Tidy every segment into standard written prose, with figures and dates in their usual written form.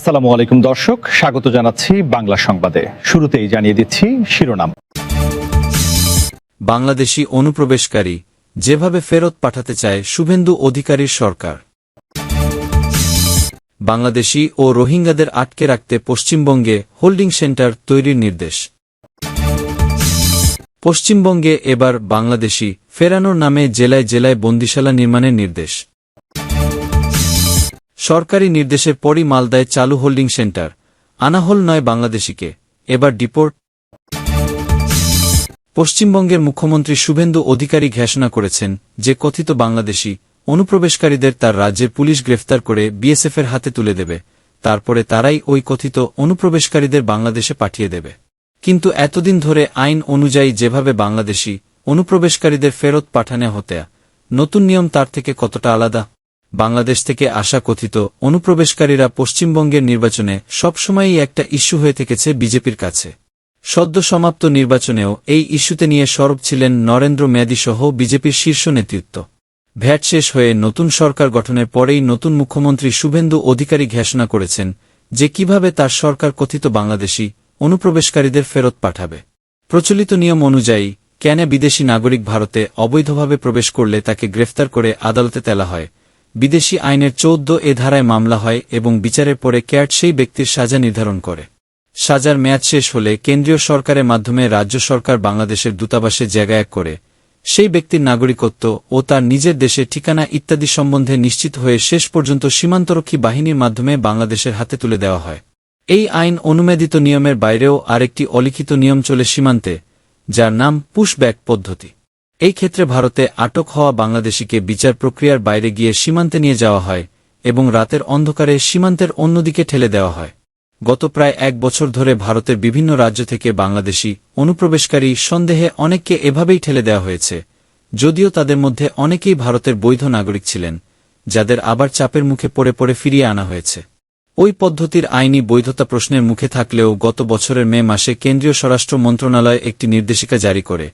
আসসালামু আলাইকুম দর্শক, স্বাগত জানাচ্ছি বাংলা সংবাদে। শুরুতেই জানিয়ে দিচ্ছি শিরোনাম। বাংলাদেশি অনুপ্রবেশকারী যেভাবে ফেরত পাঠাতে চায় শুভেন্দু অধিকারীর সরকার। বাংলাদেশি ও রোহিঙ্গাদের আটকে রাখতে পশ্চিমবঙ্গে হোল্ডিং সেন্টার তৈরির নির্দেশ। পশ্চিমবঙ্গে এবার বাংলাদেশি ফেরানোর নামে জেলায় জেলায় বন্দিশালা নির্মাণের নির্দেশ। সরকারি নির্দেশের পরই মালদায় চালু হোল্ডিং সেন্টার, আনা হল 9 বাংলাদেশিকে, এবার ডিপোর্ট। পশ্চিমবঙ্গের মুখ্যমন্ত্রী শুভেন্দু অধিকারী ঘোষণা করেছেন যে কথিত বাংলাদেশি অনুপ্রবেশকারীদের তার রাজ্যের পুলিশ গ্রেফতার করে বিএসএফের হাতে তুলে দেবে, তারপরে তারাই ওই কথিত অনুপ্রবেশকারীদের বাংলাদেশে পাঠিয়ে দেবে। কিন্তু এতদিন ধরে আইন অনুযায়ী যেভাবে বাংলাদেশি অনুপ্রবেশকারীদের ফেরত পাঠানো হতে, নতুন নিয়ম তার থেকে কতটা আলাদা? বাংলাদেশ থেকে আসা কথিত অনুপ্রবেশকারীরা পশ্চিমবঙ্গের নির্বাচনে সবসময়ই একটা ইস্যু হয়ে থেকেছে বিজেপির কাছে। সদ্য সমাপ্ত নির্বাচনেও এই ইস্যুতে নিয়ে সরব ছিলেন নরেন্দ্র মোদী সহ বিজেপির শীর্ষ নেতৃত্ব। ভ্যাট শেষ হয়ে নতুন সরকার গঠনের পরেই নতুন মুখ্যমন্ত্রী শুভেন্দু অধিকারী ঘোষণা করেছেন যে কিভাবে তার সরকার কথিত বাংলাদেশি অনুপ্রবেশকারীদের ফেরত পাঠাবে। প্রচলিত নিয়ম অনুযায়ী কেন বিদেশি নাগরিক ভারতে অবৈধভাবে প্রবেশ করলে তাকে গ্রেফতার করে আদালতে তোলা হয়। বিদেশি আইনের 14 ধারায় মামলা হয় এবং বিচারের পরে ক্যাট সেই ব্যক্তির সাজা নির্ধারণ করে। সাজার মেয়াদ শেষ হলে কেন্দ্রীয় সরকারের মাধ্যমে রাজ্য সরকার বাংলাদেশের দূতাবাসে জায়গা এক করে সেই ব্যক্তির নাগরিকত্ব ও তার নিজের দেশে ঠিকানা ইত্যাদি সম্বন্ধে নিশ্চিত হয়ে শেষ পর্যন্ত সীমান্তরক্ষী বাহিনীর মাধ্যমে বাংলাদেশের হাতে তুলে দেওয়া হয়। এই আইন অনুমোদিত নিয়মের বাইরেও আরেকটি অলিখিত নিয়ম চলে সীমান্তে, যার নাম পুশব্যাক পদ্ধতি। এই ক্ষেত্রে ভারতে আটক হওয়া বাংলাদেশিকে বিচার প্রক্রিয়ার বাইরে গিয়ে সীমান্তে নিয়ে যাওয়া হয় এবং রাতের অন্ধকারে সীমান্তের অন্যদিকে ঠেলে দেওয়া হয়। গত প্রায় 1 বছর ধরে ভারতের বিভিন্ন রাজ্য থেকে বাংলাদেশি অনুপ্রবেশকারী সন্দেহে অনেককে এভাবেই ঠেলে দেওয়া হয়েছে, যদিও তাদের মধ্যে অনেকেই ভারতের বৈধ নাগরিক ছিলেন, যাদের আবার চাপের মুখে পড়ে পড়ে ফিরিয়ে আনা হয়েছে। ওই পদ্ধতির আইনি বৈধতা প্রশ্নের মুখে থাকলেও গত বছরের মে মাসে কেন্দ্রীয় স্বরাষ্ট্র মন্ত্রণালয় একটি নির্দেশিকা জারি করে,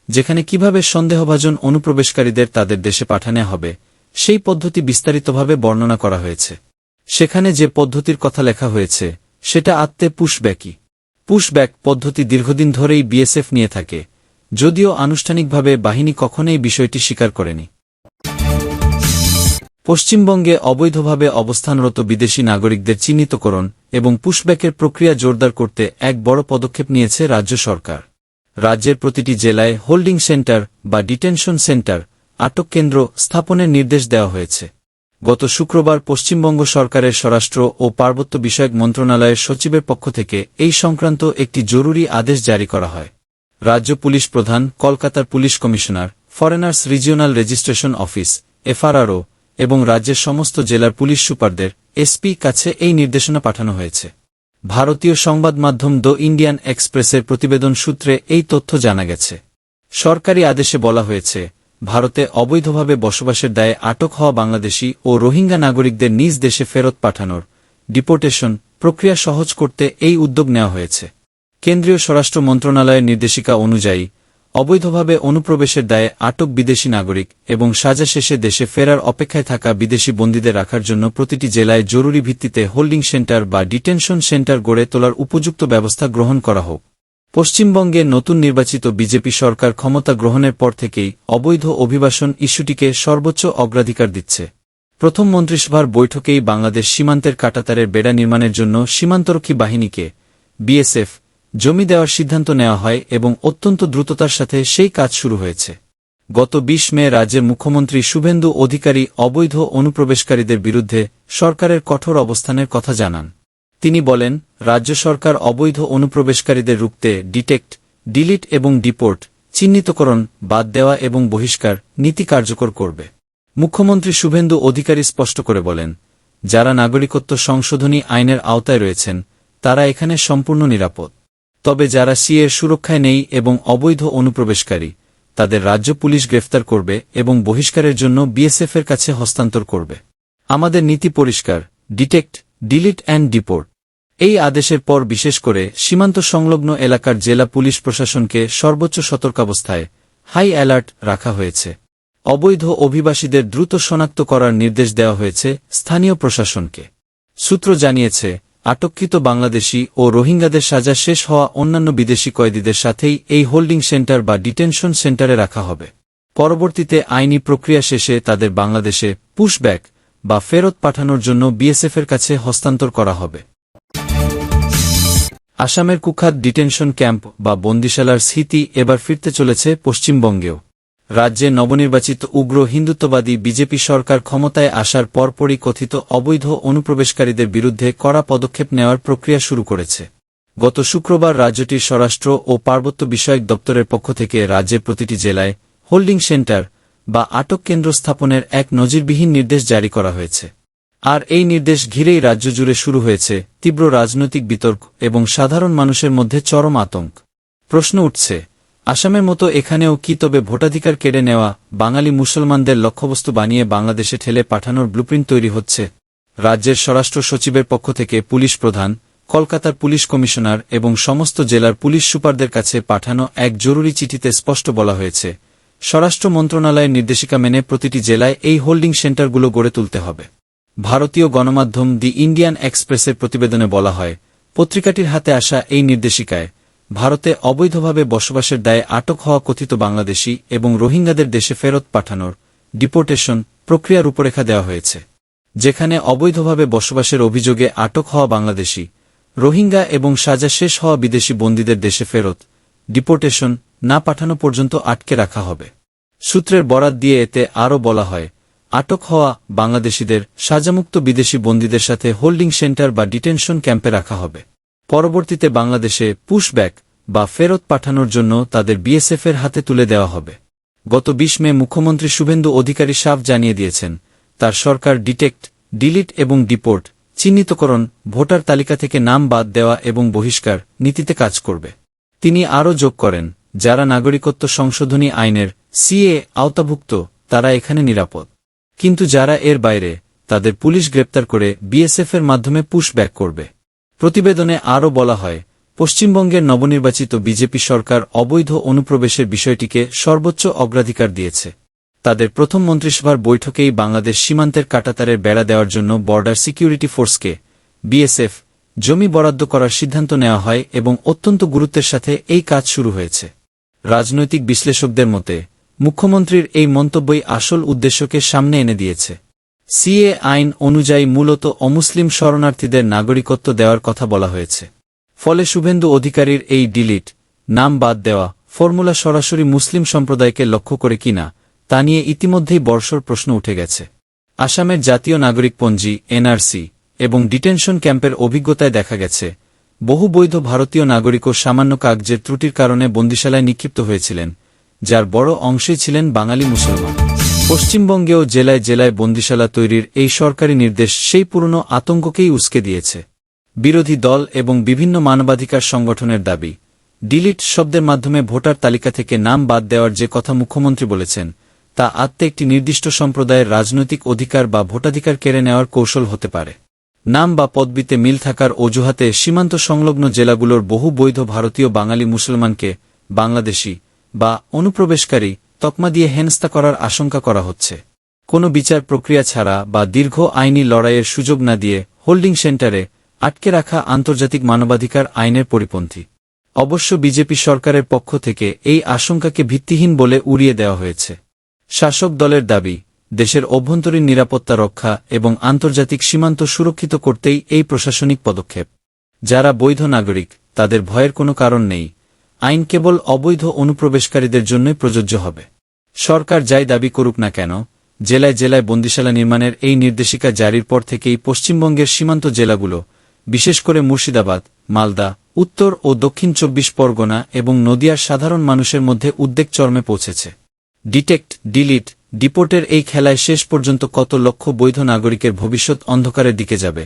যেখানে কিভাবে সন্দেহভাজন অনুপ্রবেশকারীদের তাদের দেশে পাঠানো হবে সেই পদ্ধতি বিস্তারিতভাবে বর্ণনা করা হয়েছে। সেখানে যে পদ্ধতির কথা লেখা হয়েছে সেটা আত্মে পুশব্যাকই। পুশব্যাক পদ্ধতি দীর্ঘদিন ধরেই বিএসএফ নিয়ে থাকে, যদিও আনুষ্ঠানিকভাবে বাহিনী কখনোই বিষয়টি স্বীকার করেনি। পশ্চিমবঙ্গে অবৈধভাবে অবস্থানরত বিদেশি নাগরিকদের চিহ্নিতকরণ এবং পুশব্যাকের প্রক্রিয়া জোরদার করতে এক বড় পদক্ষেপ নিয়েছে রাজ্য সরকার। রাজ্যের প্রতিটি জেলায় হোল্ডিং সেন্টার বা ডিটেনশন সেন্টার, আটক কেন্দ্র স্থাপনের নির্দেশ দেওয়া হয়েছে। গত শুক্রবার পশ্চিমবঙ্গ সরকারের স্বরাষ্ট্র ও পার্বত্য বিষয়ক মন্ত্রণালয়ের সচিবের পক্ষ থেকে এই সংক্রান্ত একটি জরুরি আদেশ জারি করা হয়। রাজ্য পুলিশ প্রধান, কলকাতার police commissioner, foreigners regional registration office FRRO এবং রাজ্যের সমস্ত জেলার পুলিশ সুপারদের এসপি কাছে এই নির্দেশনা পাঠানো হয়েছে। ভারতীয় সংবাদ মাধ্যম দ্য ইন্ডিয়ান এক্সপ্রেসের প্রতিবেদন সূত্রে এই তথ্য জানা গেছে। সরকারি আদেশে বলা হয়েছে, ভারতে অবৈধভাবে বসবাসের দায়ে আটক হওয়া বাংলাদেশি ও রোহিঙ্গা নাগরিকদের নিজ দেশে ফেরত পাঠানোর ডিপোর্টেশন প্রক্রিয়া সহজ করতে এই উদ্যোগ নেওয়া হয়েছে। কেন্দ্রীয় স্বরাষ্ট্র মন্ত্রণালয়ের নির্দেশিকা অনুযায়ী অবৈধভাবে অনুপ্রবেশের দায়ে আটক বিদেশি নাগরিক এবং সাজা শেষে দেশে ফেরার অপেক্ষায় থাকা বিদেশি বন্দীদের রাখার জন্য প্রতিটি জেলায় জরুরি ভিত্তিতে হোল্ডিং সেন্টার বা ডিটেনশন সেন্টার গড়ে তোলার উপযুক্ত ব্যবস্থা গ্রহণ করা হোক। পশ্চিমবঙ্গে নতুন নির্বাচিত বিজেপি সরকার ক্ষমতা গ্রহণের পর থেকেই অবৈধ অভিবাসন ইস্যুটিকে সর্বোচ্চ অগ্রাধিকার দিচ্ছে। প্রথম মন্ত্রিসভার বৈঠকেই বাংলাদেশ সীমান্তের কাঁটাতারের বেড়া নির্মাণের জন্য সীমান্তরক্ষী বাহিনীকে বিএসএফ জমি দেওয়ার সিদ্ধান্ত নেওয়া হয় এবং অত্যন্ত দ্রুততার সাথে সেই কাজ শুরু হয়েছে। গত 20 মে রাজ্যের মুখ্যমন্ত্রী শুভেন্দু অধিকারী অবৈধ অনুপ্রবেশকারীদের বিরুদ্ধে সরকারের কঠোর অবস্থানের কথা জানান। তিনি বলেন, রাজ্য সরকার অবৈধ অনুপ্রবেশকারীদের রুখতে ডিটেক্ট, ডিলিট এবং ডিপোর্ট, চিহ্নিতকরণ, বাদ দেওয়া এবং বহিষ্কার নীতি কার্যকর করবে। মুখ্যমন্ত্রী শুভেন্দু অধিকারী স্পষ্ট করে বলেন, যারা নাগরিকত্ব সংশোধনী আইনের আওতায় রয়েছেন তারা এখানে সম্পূর্ণ নিরাপদ। তবে যারা সিএর সুরক্ষায় নেই এবং অবৈধ অনুপ্রবেশকারী, তাদের রাজ্য পুলিশ গ্রেফতার করবে এবং বহিষ্কারের জন্য বিএসএফের কাছে হস্তান্তর করবে। আমাদের নীতি পরিষ্কার, ডিটেক্ট, ডিলিট অ্যান্ড ডিপোর্ট। এই আদেশের পর বিশেষ করে সীমান্ত সংলগ্ন এলাকার জেলা পুলিশ প্রশাসনকে সর্বোচ্চ সতর্কাবস্থায় হাই অ্যালার্ট রাখা হয়েছে। অবৈধ অভিবাসীদের দ্রুত শনাক্ত করার নির্দেশ দেওয়া হয়েছে স্থানীয় প্রশাসনকে। সূত্র জানিয়েছে, আটককৃত বাংলাদেশি ও রোহিঙ্গাদের সাজা শেষ হওয়া অন্যান্য বিদেশি কয়েদিদের সাথেই এই হোল্ডিং সেন্টার বা ডিটেনশন সেন্টারে রাখা হবে। পরবর্তীতে আইনি প্রক্রিয়া শেষে তাদের বাংলাদেশে পুশব্যাক বা ফেরত পাঠানোর জন্য বিএসএফের কাছে হস্তান্তর করা হবে। আসামের কুখ্যাত ডিটেনশন ক্যাম্প বা বন্দিশালার স্মৃতি এবার ফিরতে চলেছে পশ্চিমবঙ্গেও। রাজ্যে নবনির্বাচিত উগ্র হিন্দুত্ববাদী বিজেপি সরকার ক্ষমতায় আসার পরপরই কথিত অবৈধ অনুপ্রবেশকারীদের বিরুদ্ধে কড়া পদক্ষেপ নেওয়ার প্রক্রিয়া শুরু করেছে। গত শুক্রবার রাজ্যটির স্বরাষ্ট্র ও পার্বত্য বিষয়ক দপ্তরের পক্ষ থেকে রাজ্যের প্রতিটি জেলায় হোল্ডিং সেন্টার বা আটক কেন্দ্র স্থাপনের এক নজিরবিহীন নির্দেশ জারি করা হয়েছে। আর এই নির্দেশ ঘিরেই রাজ্য জুড়ে শুরু হয়েছে তীব্র রাজনৈতিক বিতর্ক এবং সাধারণ মানুষের মধ্যে চরম আতঙ্ক। প্রশ্ন উঠছে, আসামের মতো এখানেও কি তবে ভোটাধিকার কেড়ে নেওয়া বাঙালি মুসলমানদের লক্ষ্যবস্তু বানিয়ে বাংলাদেশে ঠেলে পাঠানোর ব্লুপ্রিন্ট তৈরি হচ্ছে? রাজ্যের স্বরাষ্ট্র সচিবের পক্ষ থেকে পুলিশ প্রধান, কলকাতার পুলিশ কমিশনার এবং সমস্ত জেলার পুলিশ সুপারদের কাছে পাঠানো এক জরুরি চিঠিতে স্পষ্ট বলা হয়েছে, স্বরাষ্ট্র মন্ত্রণালয়ের নির্দেশিকা মেনে প্রতিটি জেলায় এই হোল্ডিং সেন্টারগুলো গড়ে তুলতে হবে। ভারতীয় গণমাধ্যম দি ইন্ডিয়ান এক্সপ্রেসের প্রতিবেদনে বলা হয়, পত্রিকাটির হাতে আসা এই নির্দেশিকায় ভারতে অবৈধভাবে বসবাসের দায়ে আটক হওয়া কথিত বাংলাদেশি এবং রোহিঙ্গাদের দেশে ফেরত পাঠানোর ডিপোর্টেশন প্রক্রিয়ার রূপরেখা দেওয়া হয়েছে, যেখানে অবৈধভাবে বসবাসের অভিযোগে আটক হওয়া বাংলাদেশি, রোহিঙ্গা এবং সাজা শেষ হওয়া বিদেশি বন্দীদের দেশে ফেরত ডিপোর্টেশন না পাঠানো পর্যন্ত আটকে রাখা হবে। সূত্রের বরাত দিয়ে এতে আরও বলা হয়, আটক হওয়া বাংলাদেশিদের সাজামুক্ত বিদেশি বন্দীদের সাথে হোল্ডিং সেন্টার বা ডিটেনশন ক্যাম্পে রাখা হবে। পরবর্তীতে বাংলাদেশে পুশব্যাক বা ফেরত পাঠানোর জন্য তাদের বিএসএফের হাতে তুলে দেওয়া হবে। গত ২০ মে মুখ্যমন্ত্রী শুভেন্দু অধিকারী সাফ জানিয়ে দিয়েছেন, তার সরকার ডিটেক্ট, ডিলিট এবং ডিপোর্ট চিহ্নিতকরণ, ভোটার তালিকা থেকে নাম বাদ দেওয়া এবং বহিষ্কার নীতিতে কাজ করবে। তিনি আরও যোগ করেন, যারা নাগরিকত্ব সংশোধনী আইনের সিএ আওতাভুক্ত তারা এখানে নিরাপদ, কিন্তু যারা এর বাইরে তাদের পুলিশ গ্রেপ্তার করে বিএসএফের মাধ্যমে পুশব্যাক করবে। প্রতিবেদনে আরও বলা হয়, পশ্চিমবঙ্গের নবনির্বাচিত বিজেপি সরকার অবৈধ অনুপ্রবেশের বিষয়টিকে সর্বোচ্চ অগ্রাধিকার দিয়েছে। তাদের প্রথম মন্ত্রিসভার বৈঠকেই বাংলাদেশ সীমান্তের কাঁটাতারের বেড়া দেওয়ার জন্য বর্ডার সিকিউরিটি ফোর্সকে বিএসএফ জমি বরাদ্দ করার সিদ্ধান্ত নেওয়া হয় এবং অত্যন্ত গুরুত্বের সাথে এই কাজ শুরু হয়েছে। রাজনৈতিক বিশ্লেষকদের মতে মুখ্যমন্ত্রীর এই মন্তব্যই আসল উদ্দেশ্যকে সামনে এনে দিয়েছে। সিএ আইন অনুযায়ী মূলত অমুসলিম শরণার্থীদের নাগরিকত্ব দেওয়ার কথা বলা হয়েছে। ফলে শুভেন্দু অধিকারীর এই ডিলিট, নাম বাদ দেওয়া ফর্মুলা সরাসরি মুসলিম সম্প্রদায়কে লক্ষ্য করে কিনা তা নিয়ে ইতিমধ্যেই বর্ষর প্রশ্ন উঠে গেছে। আসামের জাতীয় নাগরিকপঞ্জি এনআরসি এবং ডিটেনশন ক্যাম্পের অভিজ্ঞতায় দেখা গেছে, বহু বৈধ ভারতীয় নাগরিকও সামান্য কাগজের ত্রুটির কারণে বন্দিশালায় নিক্ষিপ্ত হয়েছিলেন, যার বড় অংশই ছিলেন বাঙালি মুসলমান। পশ্চিমবঙ্গেও জেলায় জেলায় বন্দিশালা তৈরির এই সরকারি নির্দেশ সেই পুরনো আতঙ্ককেই উস্কে দিয়েছে। বিরোধী দল এবং বিভিন্ন মানবাধিকার সংগঠনের দাবি, ডিলিট শব্দের মাধ্যমে ভোটার তালিকা থেকে নাম বাদ দেওয়ার যে কথা মুখ্যমন্ত্রী বলেছেন, তা আত্মে একটি নির্দিষ্ট সম্প্রদায়ের রাজনৈতিক অধিকার বা ভোটাধিকার কেড়ে নেওয়ার কৌশল হতে পারে। নাম বা পদবিতে মিল থাকার অজুহাতে সীমান্ত সংলগ্ন জেলাগুলোর বহু বৈধ ভারতীয় বাঙালি মুসলমানকে বাংলাদেশি বা অনুপ্রবেশকারী তকমা দিয়ে হেনস্থা করার আশঙ্কা করা হচ্ছে। কোনো বিচার প্রক্রিয়া ছাড়া বা দীর্ঘ আইনি লড়াইয়ের সুযোগ না দিয়ে হোল্ডিং সেন্টারে আটকে রাখা আন্তর্জাতিক মানবাধিকার আইনের পরিপন্থী। অবশ্য বিজেপি সরকারের পক্ষ থেকে এই আশঙ্কাকে ভিত্তিহীন বলে উড়িয়ে দেওয়া হয়েছে। শাসক দলের দাবি, দেশের অভ্যন্তরীণ নিরাপত্তা রক্ষা এবং আন্তর্জাতিক সীমান্ত সুরক্ষিত করতেই এই প্রশাসনিক পদক্ষেপ। যারা বৈধ নাগরিক তাদের ভয়ের কোনো কারণ নেই, আইন কেবল অবৈধ অনুপ্রবেশকারীদের জন্যই প্রযোজ্য হবে। সরকার যাই দাবি করুক না কেন, জেলায় জেলায় বন্দিশালা নির্মাণের এই নির্দেশিকা জারির পর থেকেই পশ্চিমবঙ্গের সীমান্ত জেলাগুলো, বিশেষ করে মুর্শিদাবাদ, মালদা, উত্তর ও দক্ষিণ ২৪ পরগনা এবং নদিয়ার সাধারণ মানুষের মধ্যে উদ্বেগ চরমে পৌঁছেছে। ডিটেক্ট, ডিলিট, ডিপোর্টের এই খেলায় শেষ পর্যন্ত কত লক্ষ বৈধ নাগরিকের ভবিষ্যৎ অন্ধকারের দিকে যাবে,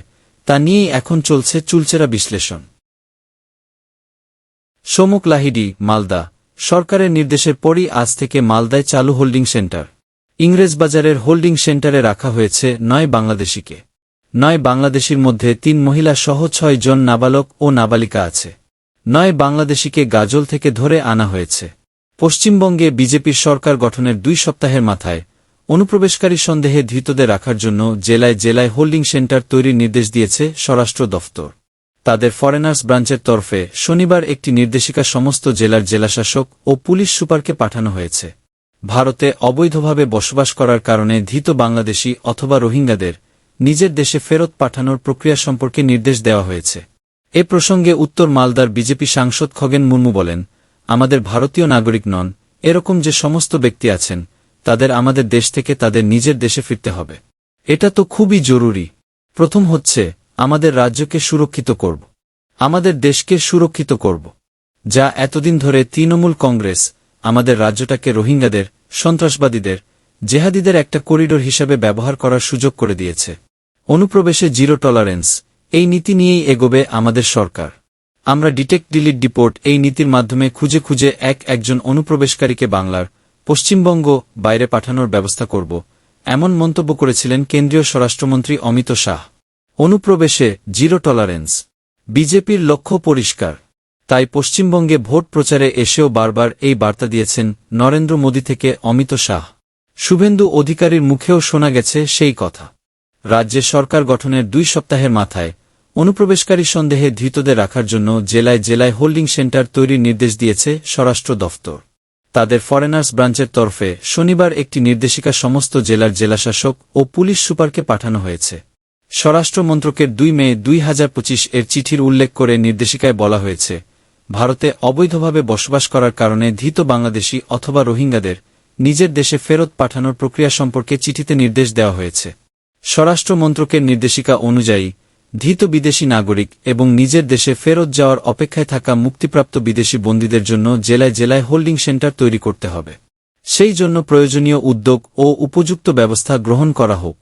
তা নিয়েই এখন চলছে চুলচেরা বিশ্লেষণ। সমুক লাহিড়ী, মালদা। সরকারের নির্দেশের পরই আজ থেকে মালদায় চালু হোল্ডিং সেন্টার। ইংরেজবাজারের হোল্ডিং সেন্টারে রাখা হয়েছে ৯ বাংলাদেশিকে। ৯ বাংলাদেশির মধ্যে ৩ মহিলা সহ ৬ জন নাবালক ও নাবালিকা আছে। ৯ বাংলাদেশিকে গাজল থেকে ধরে আনা হয়েছে। পশ্চিমবঙ্গে বিজেপির সরকার গঠনের ২ সপ্তাহের মাথায় অনুপ্রবেশকারী সন্দেহে ধৃতদের রাখার জন্য জেলায় জেলায় হোল্ডিং সেন্টার তৈরির নির্দেশ দিয়েছে স্বরাষ্ট্র দফতর। তাদের ফরেনার্স ব্রাঞ্চের তরফে শনিবার একটি নির্দেশিকা সমস্ত জেলার জেলাশাসক ও পুলিশ সুপারকে পাঠানো হয়েছে। ভারতে অবৈধভাবে বসবাস করার কারণে ধৃত বাংলাদেশি অথবা রোহিঙ্গাদের নিজের দেশে ফেরত পাঠানোর প্রক্রিয়া সম্পর্কে নির্দেশ দেওয়া হয়েছে। এ প্রসঙ্গে উত্তর মালদার বিজেপি সাংসদ খগেন মুর্মু বলেন, আমাদের ভারতীয় নাগরিক নন এরকম যে সমস্ত ব্যক্তি আছেন তাদের আমাদের দেশ থেকে তাদের নিজের দেশে ফিরতে হবে। এটা তো খুবই জরুরি। প্রথম হচ্ছে আমাদের রাজ্যকে সুরক্ষিত করব, আমাদের দেশকে সুরক্ষিত করব। যা এতদিন ধরে তৃণমূল কংগ্রেস আমাদের রাজ্যটাকে রোহিঙ্গাদের, সন্ত্রাসবাদীদের, জেহাদিদের একটা করিডোর হিসাবে ব্যবহার করার সুযোগ করে দিয়েছে। অনুপ্রবেশে জিরো টলারেন্স এই নীতি নিয়েই এগোবে আমাদের সরকার। আমরা ডিটেক্ট ডিলিট ডিপোর্ট এই নীতির মাধ্যমে খুঁজে খুঁজে একজন অনুপ্রবেশকারীকে বাংলার, পশ্চিমবঙ্গ বাইরে পাঠানোর ব্যবস্থা করব, এমন মন্তব্য করেছিলেন কেন্দ্রীয় স্বরাষ্ট্রমন্ত্রী অমিত শাহ। অনুপ্রবেশে জিরো টলারেন্স বিজেপির লক্ষ্য পরিষ্কার। তাই পশ্চিমবঙ্গে ভোট প্রচারে এসেও বারবার এই বার্তা দিয়েছেন নরেন্দ্র মোদী থেকে অমিত শাহ। শুভেন্দু অধিকারীর মুখেও শোনা গেছে সেই কথা। রাজ্যে সরকার গঠনের 2 সপ্তাহের মাথায় অনুপ্রবেশকারী সন্দেহে ধৃতদের রাখার জন্য জেলায় জেলায় হোল্ডিং সেন্টার তৈরির নির্দেশ দিয়েছে স্বরাষ্ট্র দফতর। তাদের ফরেনার্স ব্রাঞ্চের তরফে শনিবার একটি নির্দেশিকা সমস্ত জেলার জেলাশাসক ও পুলিশ সুপারকে পাঠানো হয়েছে। স্বরাষ্ট্র মন্ত্রকের 2 মে 2025 এর চিঠির উল্লেখ করে নির্দেশিকায় বলা হয়েছে, ভারতে অবৈধভাবে বসবাস করার কারণে ধৃত বাংলাদেশি অথবা রোহিঙ্গাদের নিজের দেশে ফেরত পাঠানোর প্রক্রিয়া সম্পর্কে চিঠিতে নির্দেশ দেওয়া হয়েছে। স্বরাষ্ট্র মন্ত্রকের নির্দেশিকা অনুযায়ী ধৃত বিদেশি নাগরিক এবং নিজের দেশে ফেরত যাওয়ার অপেক্ষায় থাকা মুক্তিপ্রাপ্ত বিদেশি বন্দীদের জন্য জেলায় জেলায় হোল্ডিং সেন্টার তৈরি করতে হবে। সেই জন্য প্রয়োজনীয় উদ্যোগ ও উপযুক্ত ব্যবস্থা গ্রহণ করা হোক।